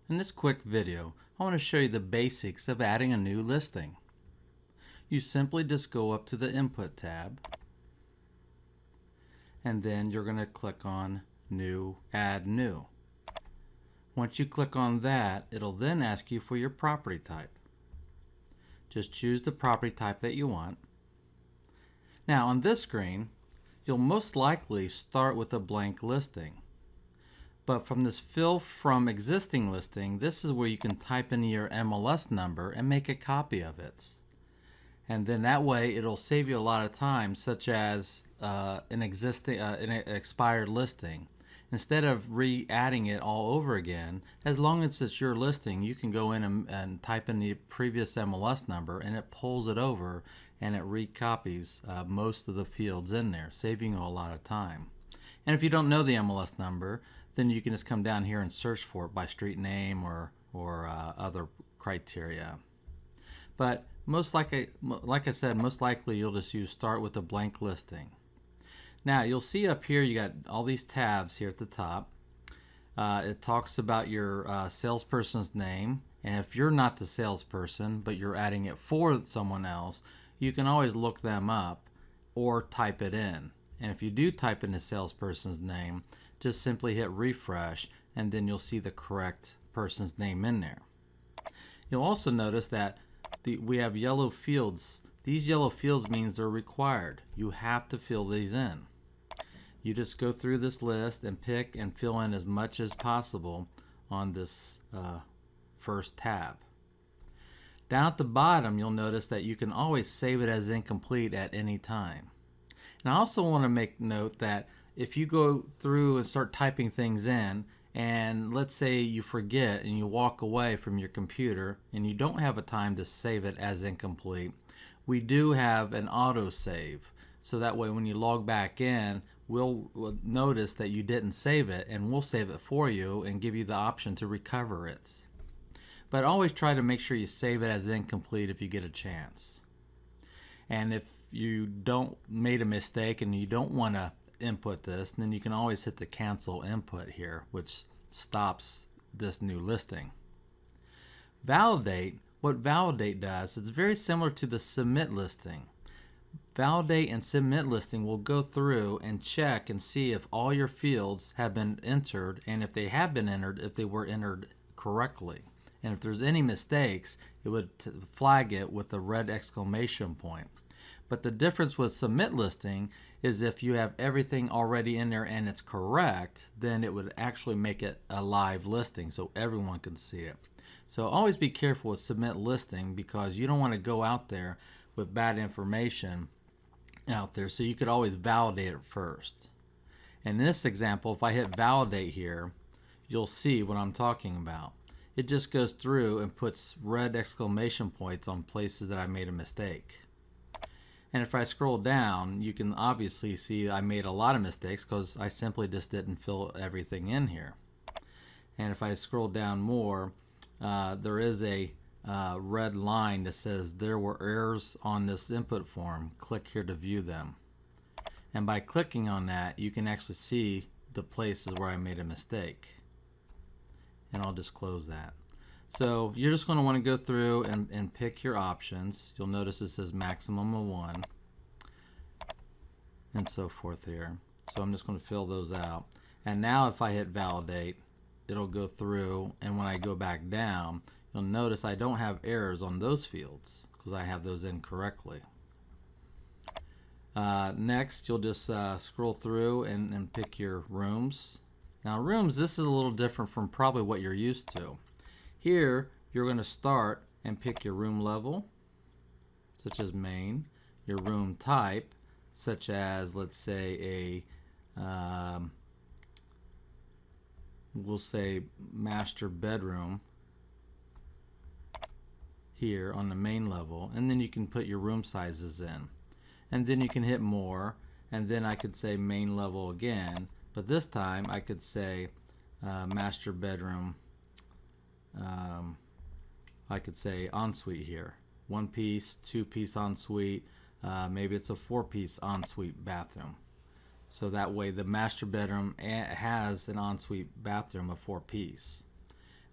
In this quick video, I want to show you the basics of adding a new listing. You simply just go up to the Input tab, and then you're going to click on New, Add New. Once you click on that, it'll then ask you for your property type. Just choose the property type that you want. Now on this screen, you'll most likely start with a blank listing. But from this fill from existing listing, this is where you can type in your MLS number and make a copy of it. And then that way it'll save you a lot of time, such as an expired listing. Instead of re-adding it all over again, as long as it's your listing, you can go in and type in the previous MLS number and it pulls it over and it recopies most of the fields in there, saving you a lot of time. And if you don't know the MLS number, then you can just come down here and search for it by street name or other criteria. But like I said, most likely you'll just start with a blank listing. Now you'll see up here you got all these tabs here at the top. It talks about your salesperson's name, and if you're not the salesperson but you're adding it for someone else, you can always look them up or type it in. And if you do type in the salesperson's name, just simply hit refresh and then you'll see the correct person's name in there. You'll also notice that we have yellow fields. These yellow fields means they're required. You have to fill these in. You just go through this list and pick and fill in as much as possible on this first tab. Down at the bottom, you'll notice that you can always save it as incomplete at any time. And I also want to make note that if you go through and start typing things in, and let's say you forget and you walk away from your computer and you don't have a time to save it as incomplete, we do have an auto save. So that way when you log back in, we'll notice that you didn't save it and we'll save it for you and give you the option to recover it. But always try to make sure you save it as incomplete if you get a chance. And if you don't made a mistake and you don't want to input this, then you can always hit the cancel input here, which stops this new listing. Validate, what validate does, it's very similar to the submit listing. Validate and submit listing will go through and check and see if all your fields have been entered, and if they have been entered, if they were entered correctly. And if there's any mistakes, it would flag it with a red exclamation point. But the difference with submit listing is if you have everything already in there and it's correct, then it would actually make it a live listing so everyone can see it. So always be careful with submit listing, because you don't want to go out there with bad information out there, so you could always validate it first. In this example, if I hit validate here, you'll see what I'm talking about. It just goes through and puts red exclamation points on places that I made a mistake. And if I scroll down, you can obviously see I made a lot of mistakes because I simply just didn't fill everything in here. And if I scroll down more, there is a red line that says there were errors on this input form. Click here to view them. And by clicking on that, you can actually see the places where I made a mistake. And I'll just close that. So you're just going to want to go through and pick your options. You'll notice it says maximum of 1 and so forth here. So I'm just going to fill those out. And now if I hit validate, it'll go through, and when I go back down, you'll notice I don't have errors on those fields because I have those in correctly. Next, you'll just scroll through and pick your rooms. Now rooms, this is a little different from probably what you're used to. Here, you're going to start and pick your room level, such as main, your room type, such as, let's say, we'll say master bedroom here on the main level, and then you can put your room sizes in. And then you can hit more, and then I could say main level again, but this time I could say master bedroom. I could say ensuite here, 1-piece, 2-piece ensuite, maybe it's a 4-piece ensuite bathroom. So that way the master bedroom has an ensuite bathroom of 4-piece.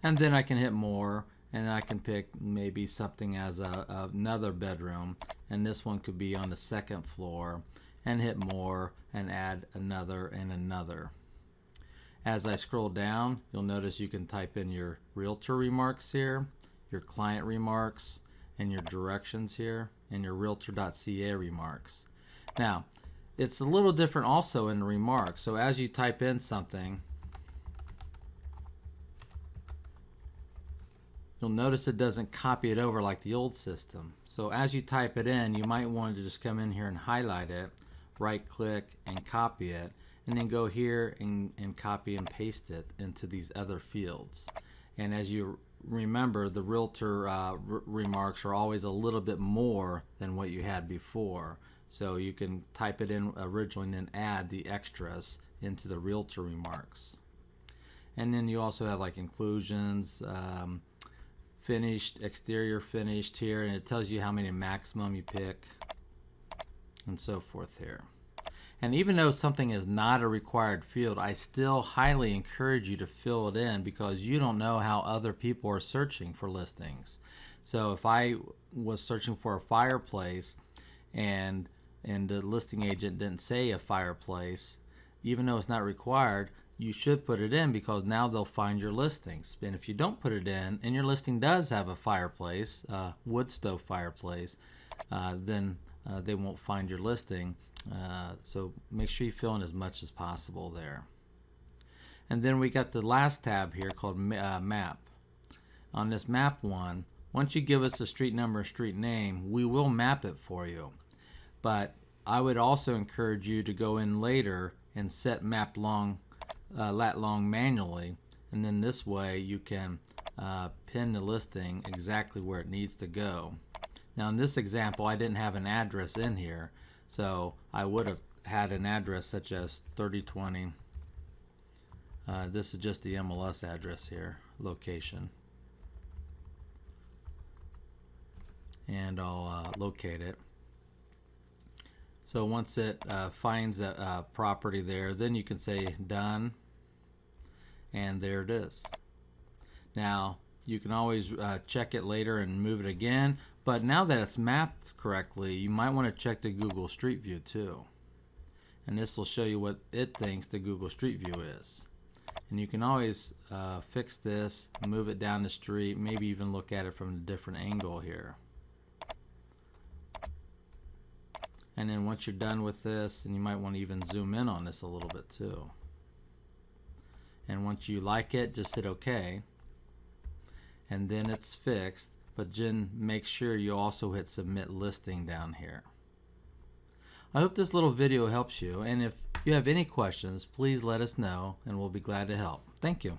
And then I can hit more, and I can pick maybe something as another bedroom, and this one could be on the second floor, and hit more and add another and another. As I scroll down, you'll notice you can type in your realtor remarks here, your client remarks, and your directions here, and your realtor.ca remarks. Now, it's a little different also in the remarks. So as you type in something, you'll notice it doesn't copy it over like the old system. So as you type it in, you might want to just come in here and highlight it, right click and copy it, and then go here and copy and paste it into these other fields. And as you remember, the realtor remarks are always a little bit more than what you had before. So you can type it in originally and then add the extras into the realtor remarks. And then you also have like inclusions, finished, exterior finished here, and it tells you how many maximum you pick and so forth here. And even though something is not a required field, I still highly encourage you to fill it in, because you don't know how other people are searching for listings. So if I was searching for a fireplace and the listing agent didn't say a fireplace, even though it's not required, you should put it in, because now they'll find your listings. And if you don't put it in and your listing does have a fireplace, wood stove fireplace, then they won't find your listing. So make sure you fill in as much as possible there. And then we got the last tab here called map. On this map one, once you give us the street number and street name, we will map it for you. But I would also encourage you to go in later and set map long, lat long manually, and then this way you can pin the listing exactly where it needs to go. Now in this example, I didn't have an address in here, so I would have had an address such as 3020. This is just the MLS address here, location. And I'll locate it. So once it finds a property there, then you can say done, and there it is. Now you can always check it later and move it again, but now that it's mapped correctly, you might want to check the Google Street View too, and this will show you what it thinks the Google Street View is. And you can always fix this, move it down the street, maybe even look at it from a different angle here. And then once you're done with this, and you might want to even zoom in on this a little bit too. And once you like it, just hit OK. And then it's fixed, but then make sure you also hit submit listing down here. I hope this little video helps you, and if you have any questions, please let us know and we'll be glad to help. Thank you.